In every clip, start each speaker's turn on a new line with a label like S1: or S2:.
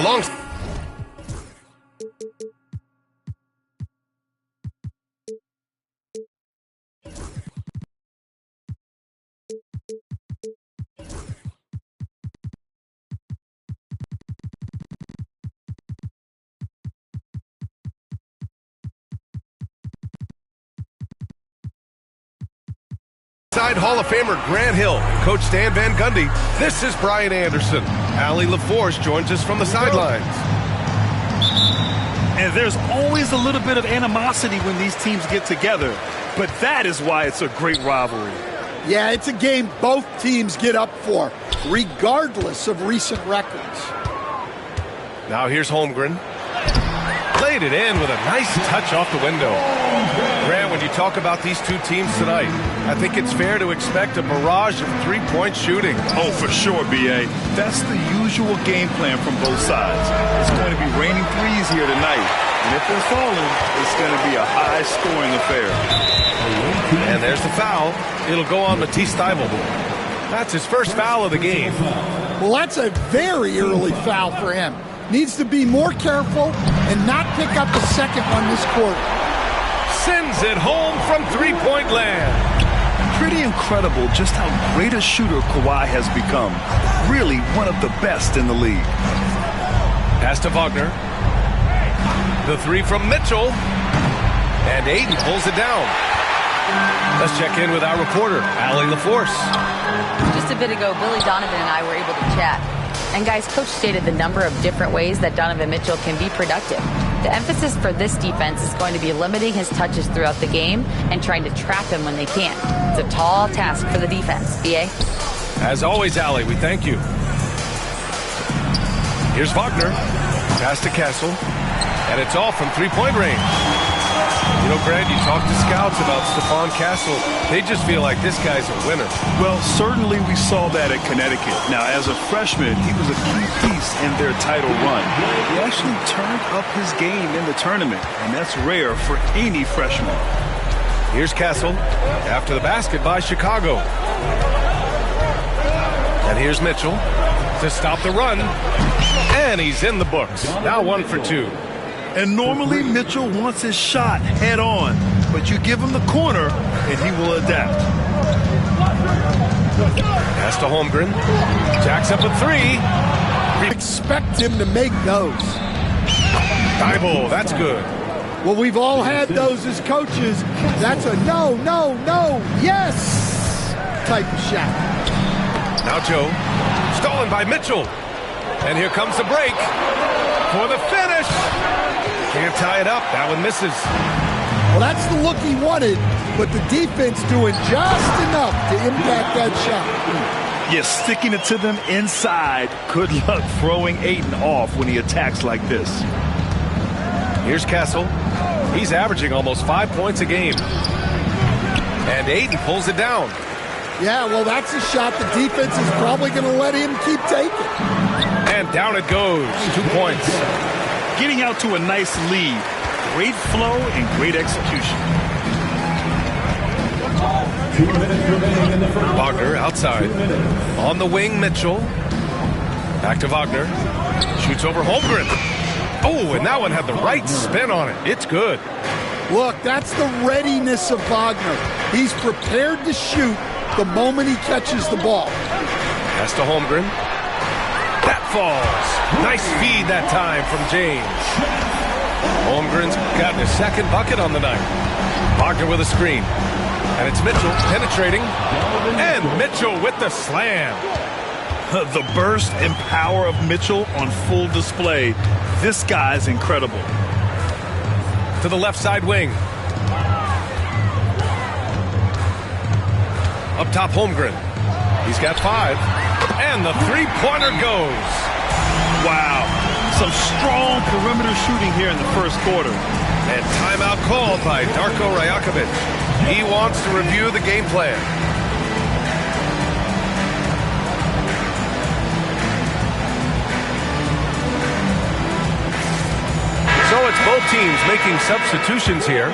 S1: Alongside Hall of Famer Grant Hill and Coach Stan Van Gundy, this is Brian Anderson. Allie LaForce joins us from the sidelines.
S2: And there's always a little bit of animosity when these teams get together, but that is why it's a great rivalry.
S3: Yeah, it's a game both teams get up for, regardless of recent records.
S1: Now here's Holmgren. Played it in with a nice touch off the window. Grant, when you talk about these two teams tonight, I think it's fair to expect a barrage of three-point shooting.
S2: Oh, for sure, B.A. That's the usual game plan from both sides. It's going to be raining threes here tonight. And if they're falling, it's going to be a high-scoring affair.
S1: And there's the foul. It'll go on Matisse Thybulle. That's his first foul of the game.
S3: Well, that's a very early foul for him. Needs to be more careful and not pick up a second one this quarter.
S1: Sends it home from three-point land.
S2: Pretty incredible just how great a shooter Kawhi has become. Really one of the best in the league.
S1: Pass to Wagner. The three from Mitchell. And Ayton pulls it down. Let's check in with our reporter, Allie LaForce.
S4: Just a bit ago, Billy Donovan and I were able to chat. And guys, Coach stated the number of different ways that Donovan Mitchell can be productive. The emphasis for this defense is going to be limiting his touches throughout the game and trying to trap him when they can. It's a tall task for the defense. B.A.?
S1: As always, Allie, we thank you. Here's Wagner. Pass to Castle. And it's all from three-point range. You know, Grant, you talk to scouts about Stephon Castle. They just feel like this guy's a winner.
S2: Well, certainly we saw that at Connecticut. Now, as a freshman, he was a key piece in their title run. He actually turned up his game in the tournament, and that's rare for any freshman.
S1: Here's Castle after the basket by Chicago. And here's Mitchell to stop the run. And he's in the books. Now 1 for 2.
S2: And normally Mitchell wants his shot head on, but you give him the corner and he will adapt.
S1: Pass to Holmgren. Jacks up a three.
S3: Expect him to make those.
S1: Thybulle, that's good.
S3: Well, we've all had those as coaches. That's a no, no, no, yes type of shot.
S1: Now Joe. Stolen by Mitchell. And here comes the break for the finish. Can't tie it up. That one misses.
S3: Well, that's the look he wanted, but the defense doing just enough to impact that shot.
S2: Yes, sticking it to them inside. Good luck throwing Ayton off when he attacks like this.
S1: Here's Castle. He's averaging almost 5 points a game. And Ayton pulls it down.
S3: Yeah, well, that's a shot the defense is probably going to let him keep taking.
S1: And down it goes. 2 points.
S2: Getting out to a nice lead. Great flow and great execution.
S1: Wagner outside. On the wing, Mitchell. Back to Wagner. Shoots over Holmgren. Oh, and that one had the right spin on it. It's good.
S3: Look, that's the readiness of Wagner. He's prepared to shoot the moment he catches the ball.
S1: Pass to Holmgren. That falls. Nice feed that time from James. Holmgren's gotten his second bucket on the night. Wagner with a screen. And it's Mitchell penetrating. And Mitchell with the slam.
S2: The burst and power of Mitchell on full display. This guy's incredible.
S1: To the left side wing. Up top, Holmgren. He's got 5. And the three-pointer goes.
S2: Wow. Some strong perimeter shooting here in the first quarter.
S1: And timeout called by Darko Rajakovic. He wants to review the game plan. So it's both teams making substitutions here.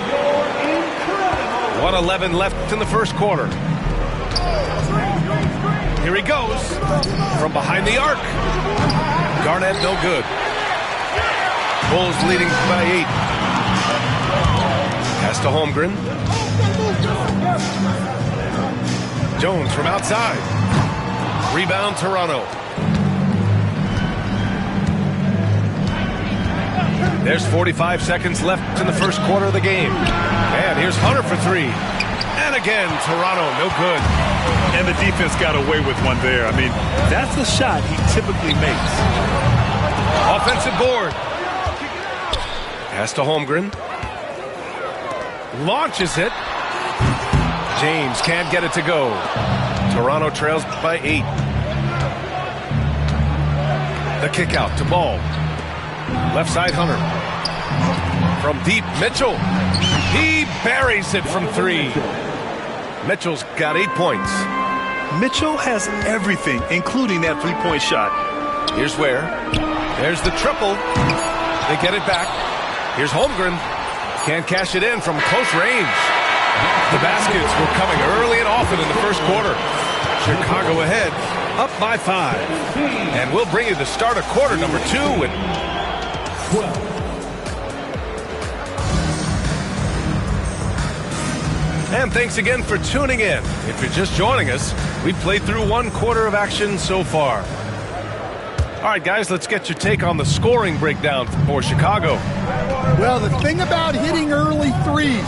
S1: 1:11 left in the first quarter. Here he goes from behind the arc. Garnett no good. Bulls leading by 8. Pass to Holmgren. Jones from outside. Rebound Toronto. There's 45 seconds left in the first quarter of the game. And here's Hunter for 3. And again, Toronto, no good.
S2: And the defense got away with one there. I mean, that's the shot he typically makes.
S1: Offensive board. Pass to Holmgren. Launches it. James can't get it to go. Toronto trails by 8. The kick out to Ball. Left side Hunter. From deep, Mitchell. He buries it from 3. Mitchell's got 8 points.
S2: Mitchell has everything, including that three-point shot.
S1: Here's Ware. There's the triple. They get it back. Here's Holmgren. Can't cash it in from close range. The baskets were coming early and often in the first quarter. Chicago ahead, up by 5. And we'll bring you the start of quarter number 2 with
S5: 12.
S1: And thanks again for tuning in. If you're just joining us, we've played through 1 quarter of action so far. All right, guys, let's get your take on the scoring breakdown for Chicago.
S3: Well, the thing about hitting early threes,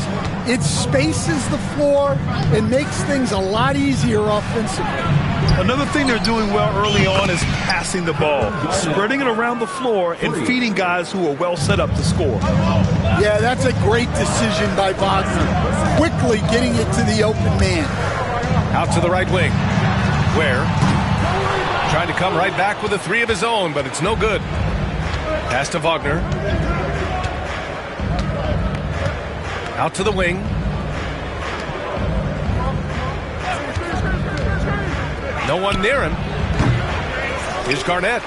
S3: it spaces the floor and makes things a lot easier offensively.
S2: Another thing they're doing well early on is passing the ball, spreading it around the floor and feeding guys who are well set up to score.
S3: Yeah, that's a great decision by Wagner. Quickly getting it to the open man.
S1: Out to the right wing. Ware trying to come right back with a 3 of his own, but it's no good. Pass to Wagner. Out to the wing. No one near him. Here's Garnett.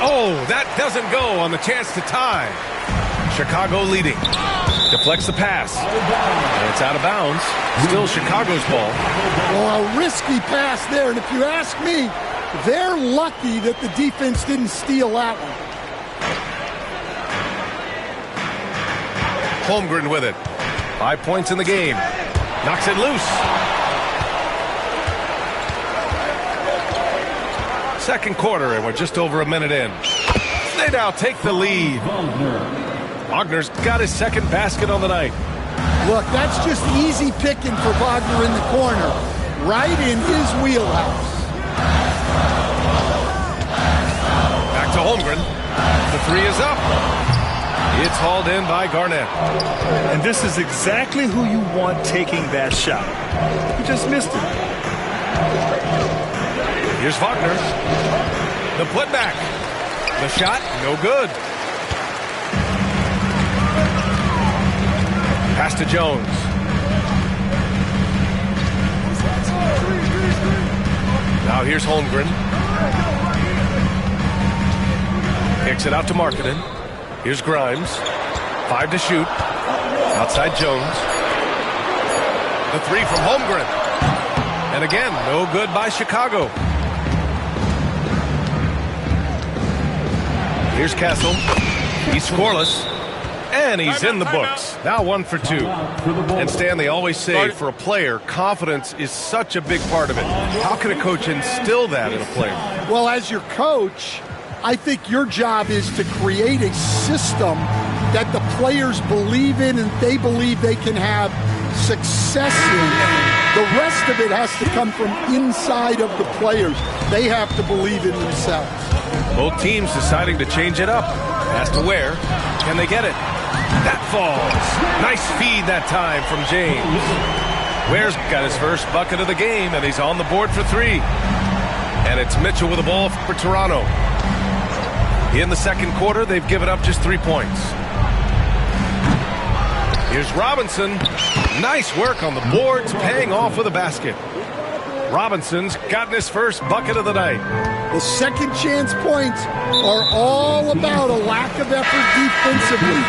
S1: Oh, that doesn't go on the chance to tie. Chicago leading. Deflects the pass. And it's out of bounds. Still Chicago's ball.
S3: Well, a risky pass there, and if you ask me, they're lucky that the defense didn't steal that one.
S1: Holmgren with it. 5 points in the game. Knocks it loose. Second quarter, and we're just over a minute in. They now take the lead. Wagner's got his second basket on the night.
S3: Look, that's just easy picking for Wagner in the corner. Right in his wheelhouse.
S1: Back to Holmgren. The 3 is up. It's hauled in by Garnett.
S2: And this is exactly who you want taking that shot. He just missed it.
S1: Here's Wagner. The putback. The shot, no good. Pass to Jones. Now here's Holmgren. Kicks it out to Markkanen. Here's Grimes. 5 to shoot. Outside Jones. The 3 from Holmgren. And again, no good by Chicago. Here's Castle. He's scoreless. And he's in the books. Now 1 for 2. And Stan, they always say for a player, confidence is such a big part of it. How can a coach instill that in a player?
S3: Well, as your coach, I think your job is to create a system that the players believe in and they believe they can have success in. The rest of it has to come from inside of the players. They have to believe in themselves.
S1: Both teams deciding to change it up. Pass to Ware. Can they get it? That falls. Nice feed that time from James. Ware's got his first bucket of the game, and he's on the board for 3. And it's Mitchell with the ball for Toronto. In the second quarter, they've given up just 3 points. Here's Robinson. Nice work on the boards, paying off with a basket. Robinson's gotten his first bucket of the night.
S3: The second chance points are all about a lack of effort defensively.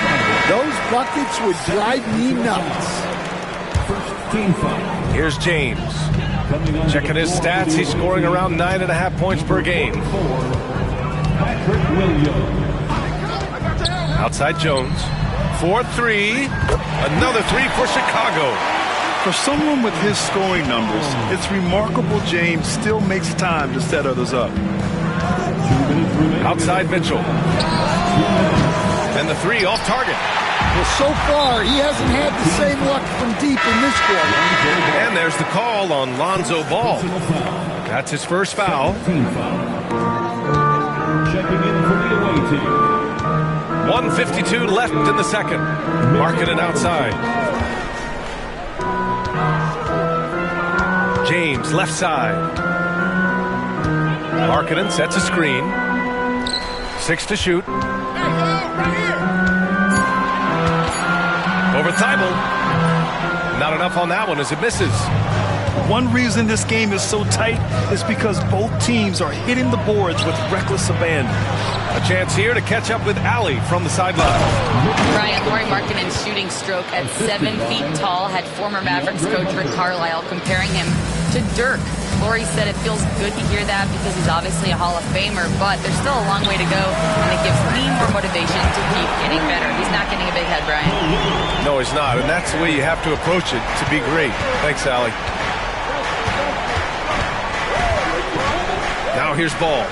S3: Those buckets would drive me nuts.
S1: Here's James. Checking his stats, he's scoring around 9.5 points per game.
S5: Patrick Williams.
S1: Outside Jones. 4-3. Another three for Chicago.
S2: For someone with his scoring numbers, it's remarkable James still makes time to set others up.
S1: Outside Mitchell. And the three off target.
S3: Well, so far, he hasn't had the same luck from deep in this quarter.
S1: And there's the call on Lonzo Ball. That's his first foul.
S5: Checking in for the away team.
S1: 1:52 left in the second. Markkanen outside. James left side. Markkanen sets a screen. 6 to shoot. Over Thibault. Not enough on that one as it misses.
S2: One reason this game is so tight is because both teams are hitting the boards with reckless abandon.
S1: A chance here to catch up with Allie from the sideline.
S4: Brian, Lauri Markkanen's shooting stroke at 7 feet tall had former Mavericks coach Rick Carlisle comparing him to Dirk. Lauri said it feels good to hear that because he's obviously a Hall of Famer, but there's still a long way to go, and it gives me more motivation to keep getting better. He's not getting a big head, Brian.
S1: No, he's not, and that's the way you have to approach it to be great. Thanks, Allie. Now here's Ball.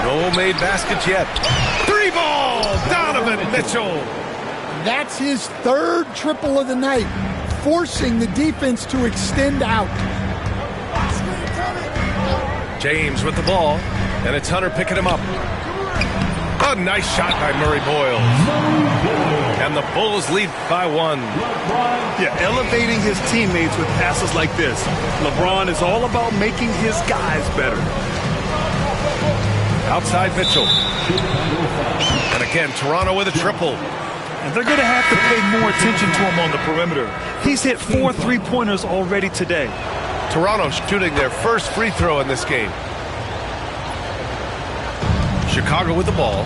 S1: No made baskets yet. 3 ball! Donovan Mitchell!
S3: That's his third triple of the night, forcing the defense to extend out.
S1: James with the ball, and it's Hunter picking him up. A nice shot by Murray Boyle. And the Bulls lead by 1.
S2: Yeah, elevating his teammates with passes like this. LeBron is all about making his guys better.
S1: Outside Mitchell. And again, Toronto with a triple.
S2: And they're going to have to pay more attention to him on the perimeter. He's hit 4 3-pointers already today.
S1: Toronto shooting their first free throw in this game. Chicago with the ball.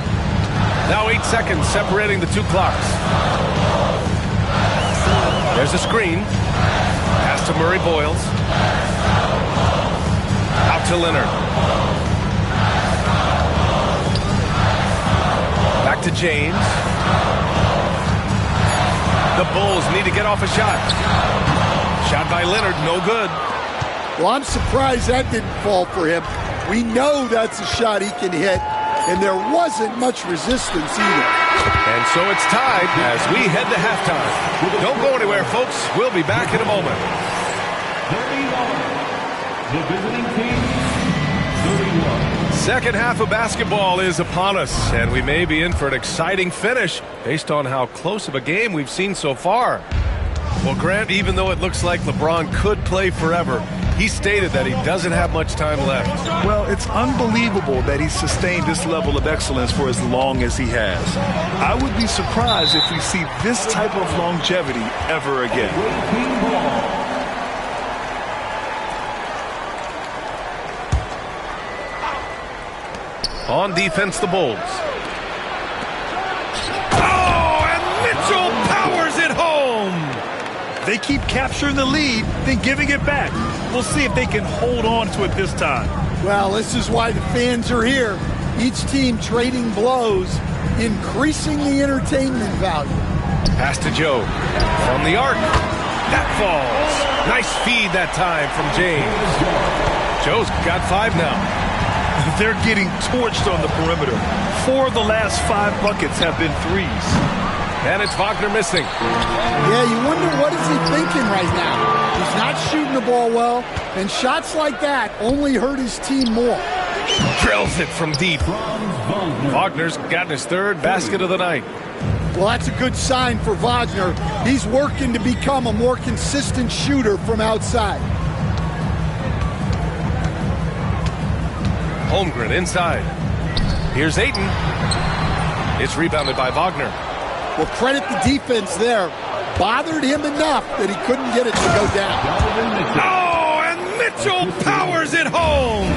S1: Now 8 seconds separating the two clocks. There's a screen. Pass to Murray Boyles. Out to Leonard. Back to James. The Bulls need to get off a shot. Shot by Leonard, no good.
S3: Well, I'm surprised that didn't fall for him. We know that's a shot he can hit, and there wasn't much resistance either.
S1: And so it's tied as we head to halftime. Don't go anywhere, folks. We'll be back in a moment.
S5: 31. The visiting team, 31.
S1: Second half of basketball is upon us, and we may be in for an exciting finish based on how close of a game we've seen so far. Well, Grant, even though it looks like LeBron could play forever, he stated that he doesn't have much time left.
S2: Well, it's unbelievable that he's sustained this level of excellence for as long as he has. I would be surprised if we see this type of longevity ever again.
S1: On defense, the Bulls. Oh, and Mitchell powers it home!
S2: They keep capturing the lead, then giving it back. We'll see if they can hold on to it this time.
S3: Well, this is why the fans are here. Each team trading blows, increasing the entertainment value.
S1: Pass to Joe. From the arc. That falls. Nice feed that time from James. Joe's got 5 now.
S2: They're getting torched on the perimeter. 4 of the last 5 buckets have been threes.
S1: And it's Wagner missing.
S3: Yeah, you wonder what is he thinking right now. He's not shooting the ball well, and shots like that only hurt his team more.
S1: Drills it from deep. Wagner's gotten his 3rd basket of the night.
S3: Well, that's a good sign for Wagner. He's working to become a more consistent shooter from outside.
S1: Holmgren inside. Here's Ayton. It's rebounded by Wagner.
S3: Well, credit the defense there. Bothered him enough that he couldn't get it to go down.
S1: Oh, and Mitchell powers it home!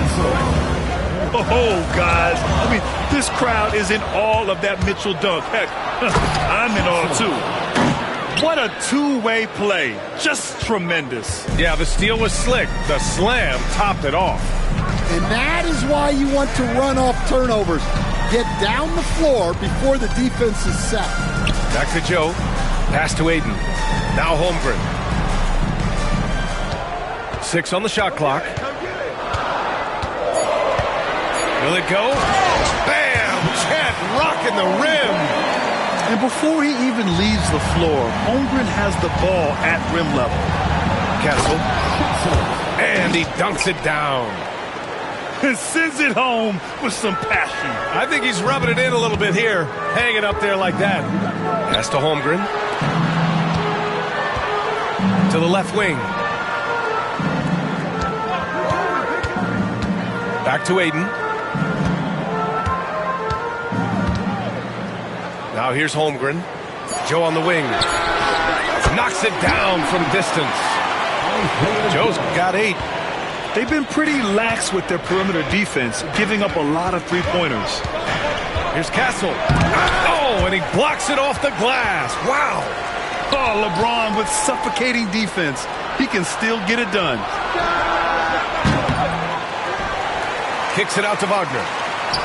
S2: Oh, guys. I mean, this crowd is in awe of that Mitchell dunk. Heck, I'm in awe, too. What a two-way play. Just tremendous.
S1: Yeah, the steal was slick. The slam topped it off.
S3: And that is why you want to run off turnovers. get down the floor before the defense is set.
S1: Back to Joe. Pass to Aiden. Now Holmgren. 6 on the shot clock. Will it go? Bam! Chet rocking the rim.
S2: And before he even leaves the floor, Holmgren has the ball at rim level.
S1: Kessel. And he dunks it down.
S2: And sends it home with some passion.
S1: I think he's rubbing it in a little bit here. Hanging up there like that. Pass to Holmgren. To the left wing. Back to Aiden. Now here's Holmgren. Joe on the wing. Knocks it down from distance. Joe's got 8.
S2: They've been pretty lax with their perimeter defense, giving up a lot of three-pointers.
S1: Here's Castle. Oh, and he blocks it off the glass. Wow.
S2: Oh, LeBron with suffocating defense. He can still get it done.
S1: Kicks it out to Wagner.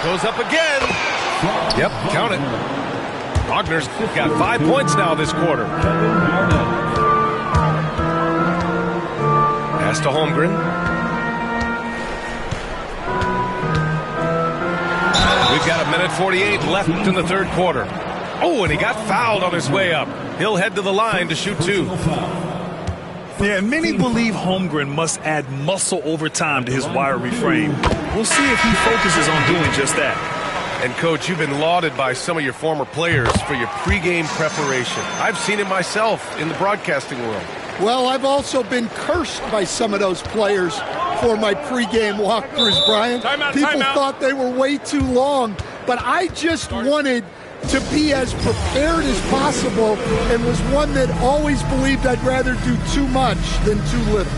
S1: Goes up again. Yep, count it. Wagner's got 5 points now this quarter. Pass to Holmgren. We've got 1:48 left in the third quarter. Oh, and he got fouled on his way up. He'll head to the line to shoot 2.
S2: Yeah, many believe Holmgren must add muscle over time to his wiry frame. We'll see if he focuses on doing just that.
S1: And, Coach, you've been lauded by some of your former players for your pregame preparation. I've seen it myself in the broadcasting world.
S3: Well, I've also been cursed by some of those players for my pregame walkthroughs, Brian. People thought they were way too long, but I just wanted to be as prepared as possible and was one that always believed I'd rather do too much than too little.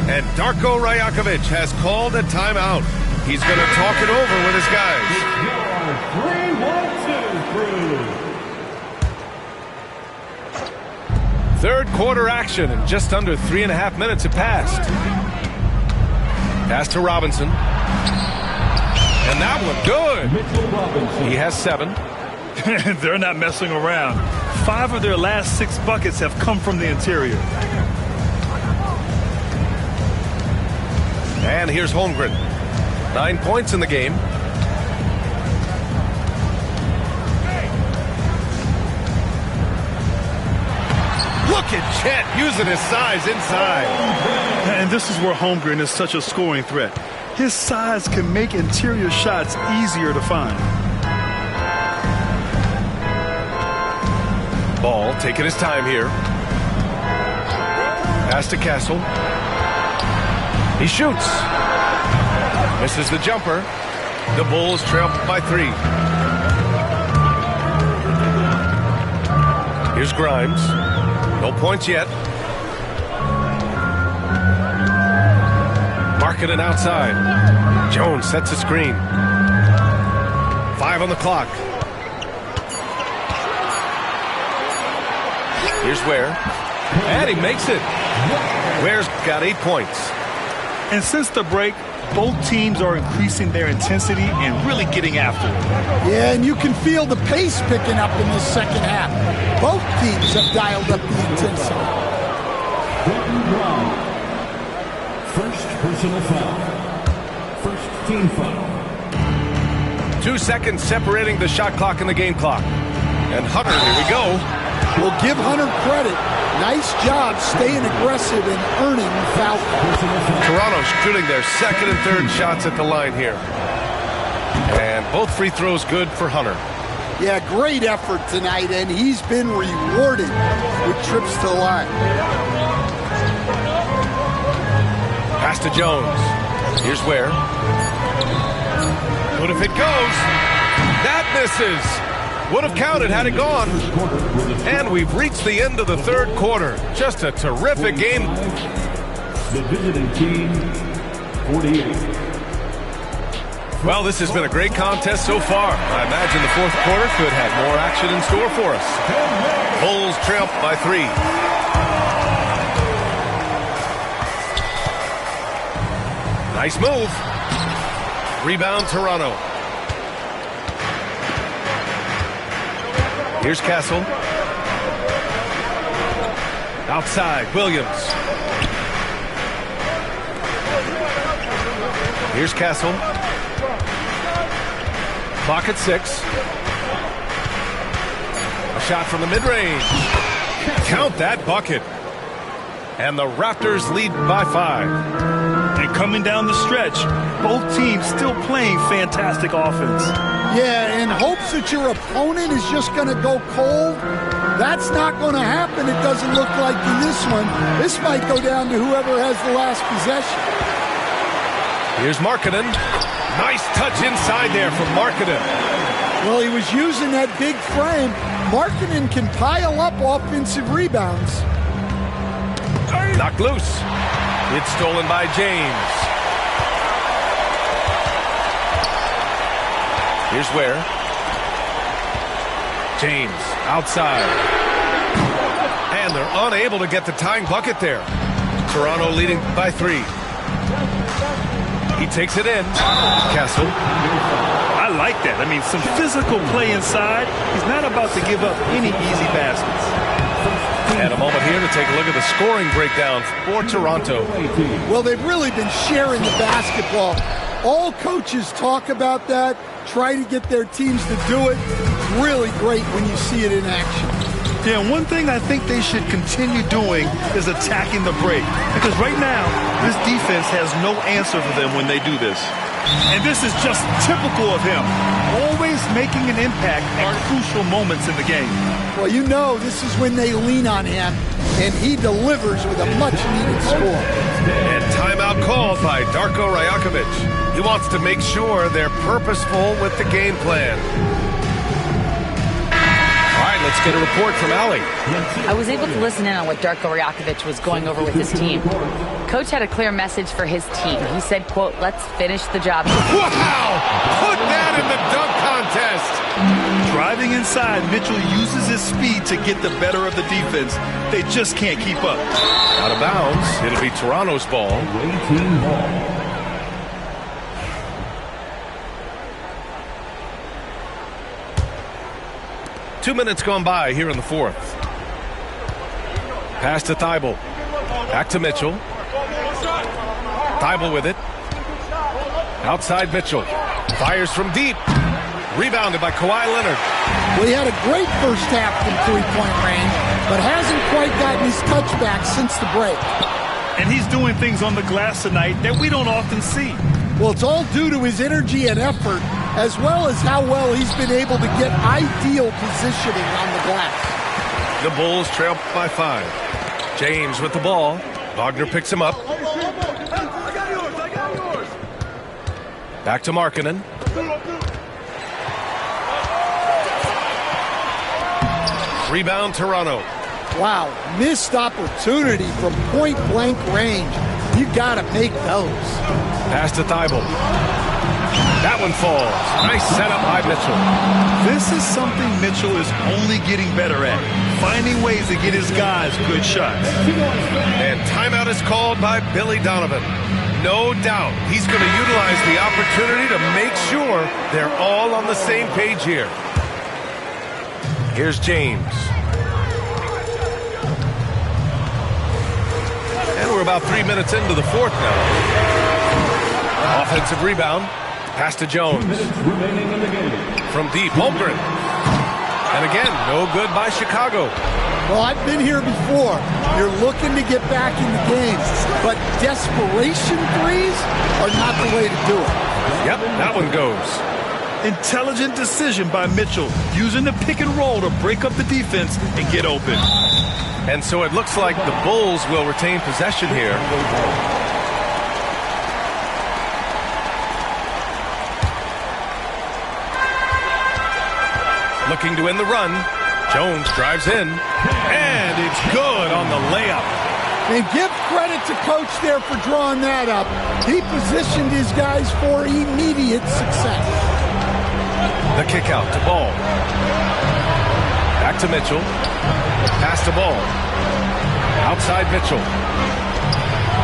S1: And Darko Rajakovic has called a timeout. He's going to talk it over with his guys.
S5: 3-1-2 crew.
S1: Third quarter action, and just under 3.5 minutes have passed. Pass to Robinson. And that one good. He has 7.
S2: They're not messing around. 5 of their last 6 buckets have come from the interior.
S1: And here's Holmgren. 9 points in the game. Look at Chet using his size inside.
S2: And this is where Holmgren is such a scoring threat. His size can make interior shots easier to find.
S1: Ball taking his time here. Pass to Castle. He shoots. Misses the jumper. The Bulls trail by 3. Here's Grimes. No points yet. Marking it outside. Jones sets a screen. 5 on the clock. Here's Ware. And he makes it. Ware's got 8 points.
S2: And since the break, both teams are increasing their intensity and really getting after it.
S3: Yeah, and you can feel the pace picking up in the second half. Both teams have dialed up the intensity.
S5: First personal foul. First team foul.
S1: 2 seconds separating the shot clock and the game clock. And Hunter, here we go.
S3: We'll give Hunter credit. Nice job staying aggressive and earning the foul.
S1: Toronto shooting their second and third shots at the line here. And both free throws good for Hunter.
S3: Yeah, great effort tonight, and he's been rewarded with trips to the line.
S1: Pass to Jones. Here's Ware. But if it goes, that misses. Would have counted had it gone. And we've reached the end of the third quarter. Just a terrific game.
S5: The visiting team, 48.
S1: Well, this has been a great contest so far. I imagine the fourth quarter could have more action in store for us. Bulls trail by 3. Nice move. Rebound, Toronto. Here's Castle. Outside, Williams. Here's Castle. Clock at 6. A shot from the mid-range. Count that bucket. And the Raptors lead by 5.
S2: And coming down the stretch, both teams still playing fantastic offense.
S3: Yeah, in hopes that your opponent is just going to go cold. That's not going to happen, it doesn't look like in this one. This might go down to whoever has the last possession.
S1: Here's Markkanen. Nice touch inside there from Markkanen.
S3: Well, he was using that big frame. Markkanen can pile up offensive rebounds.
S1: Knocked loose. It's stolen by James. Here's Ware. James outside. And they're unable to get the tying bucket there. Toronto leading by 3. He takes it in. Castle.
S2: I like that. I mean, some physical play inside. He's not about to give up any easy baskets.
S1: And a moment here to take a look at the scoring breakdown for Toronto.
S3: Well, they've really been sharing the basketball. All coaches talk about that, try to get their teams to do it. Really great when you see it in action.
S2: Yeah, one thing I think they should continue doing is attacking the break. Because right now, this defense has no answer for them when they do this. And this is just typical of him. Always making an impact at crucial moments in the game.
S3: Well, you know this is when they lean on him, and he delivers with a much-needed score.
S1: And timeout called by Darko Rajakovic. He wants to make sure they're purposeful with the game plan. All right, let's get a report from Allie.
S4: I was able to listen in on what Darko Rajakovic was going over with his team. Coach had a clear message for his team. He said, quote, "Let's finish the job."
S1: Wow! Put that in the dunk contest!
S2: Driving inside, Mitchell uses his speed to get the better of the defense. They just can't keep up.
S1: Out of bounds. It'll be Toronto's ball.
S5: Away team ball.
S1: Two minutes gone by here in the 4th. Pass to Thibault. Back to Mitchell. Thibault with it. Outside Mitchell. Fires from deep. Rebounded by Kawhi Leonard.
S3: Well, he had a great first half from three-point range, but hasn't quite gotten his touchback since the break.
S2: And he's doing things on the glass tonight that we don't often see.
S3: Well, it's all due to his energy and effort, as well as how well he's been able to get ideal positioning on the glass.
S1: The Bulls trail by 5. James with the ball. Wagner picks him up. Back to Markkanen. Rebound Toronto.
S3: Wow, missed opportunity from point-blank range. You got to make those.
S1: Pass to Thibault. That one falls. Nice setup by Mitchell.
S2: This is something Mitchell is only getting better at. Finding ways to get his guys good shots.
S1: And timeout is called by Billy Donovan. No doubt he's going to utilize the opportunity to make sure they're all on the same page here. Here's James. And we're about 3 minutes into the 4th now. Offensive rebound. Pass to Jones. From deep, Holmgren. And again, no good by Chicago.
S3: Well, I've been here before. You're looking to get back in the game, but desperation threes are not the way to do it.
S1: Yep, that one goes.
S2: Intelligent decision by Mitchell, using the pick and roll to break up the defense and get open.
S1: And so it looks like the Bulls will retain possession here. Looking to end the run. Jones drives in. And it's good on the layup.
S3: And give credit to Coach there for drawing that up. He positioned his guys for immediate success.
S1: The kick out to Ball. Back to Mitchell. Pass to Ball. Outside Mitchell.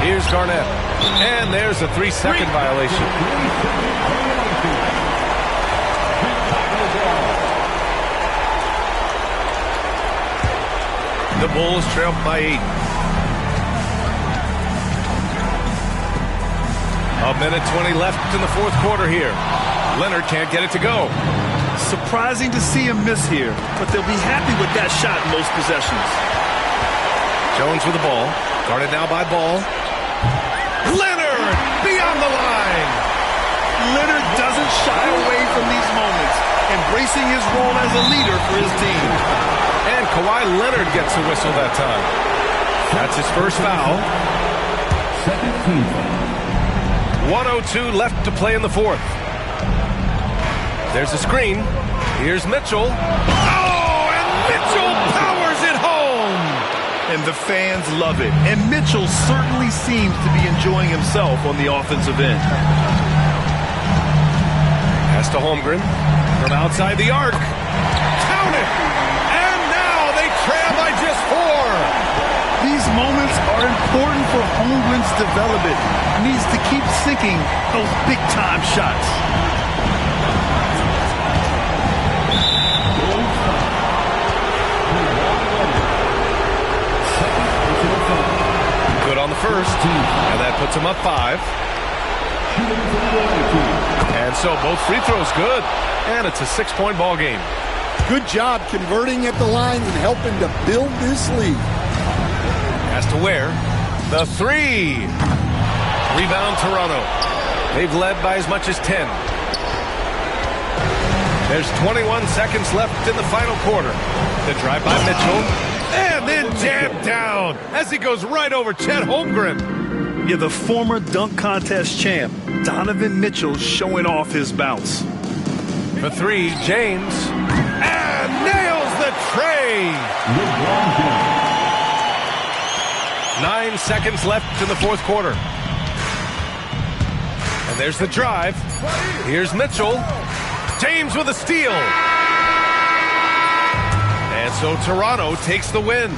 S1: Here's Garnett. And there's a 3-second violation. Bulls trail by 8. A minute 20 left in the fourth quarter here. Leonard can't get it to go.
S2: Surprising to see him miss here, but they'll be happy with that shot in most possessions.
S1: Jones with the ball. Guarded now by Ball. Leonard beyond the line.
S2: Leonard doesn't shy away from these moments, embracing his role as a leader for his team.
S1: And Kawhi Leonard gets a whistle that time. That's his first foul.
S5: Second team foul.
S1: 1:02 left to play in the fourth. There's a screen. Here's Mitchell. Oh, and Mitchell powers it home.
S2: And the fans love it. And Mitchell certainly seems to be enjoying himself on the offensive end.
S1: Pass to Holmgren from outside the arc. Count it. And now they trail by just 4.
S2: These moments are important for Holmgren's development. He needs to keep sinking those big-time shots.
S1: Good on the first, and that puts him up 5. And so both free throws good, and it's a 6-point ball game.
S3: Good job converting at the line and helping to build this lead.
S1: Has to Ware. The 3. Rebound Toronto. They've led by as much as 10. There's 21 seconds left in the final quarter. The drive by Mitchell. And then jammed down as he goes right over Chet Holmgren.
S2: Yeah, the former dunk contest champ, Donovan Mitchell, showing off his bounce.
S1: For 3, James. And nails the tray. 9 seconds left in the fourth quarter. And there's the drive. Here's Mitchell. James with a steal. And so Toronto takes the win.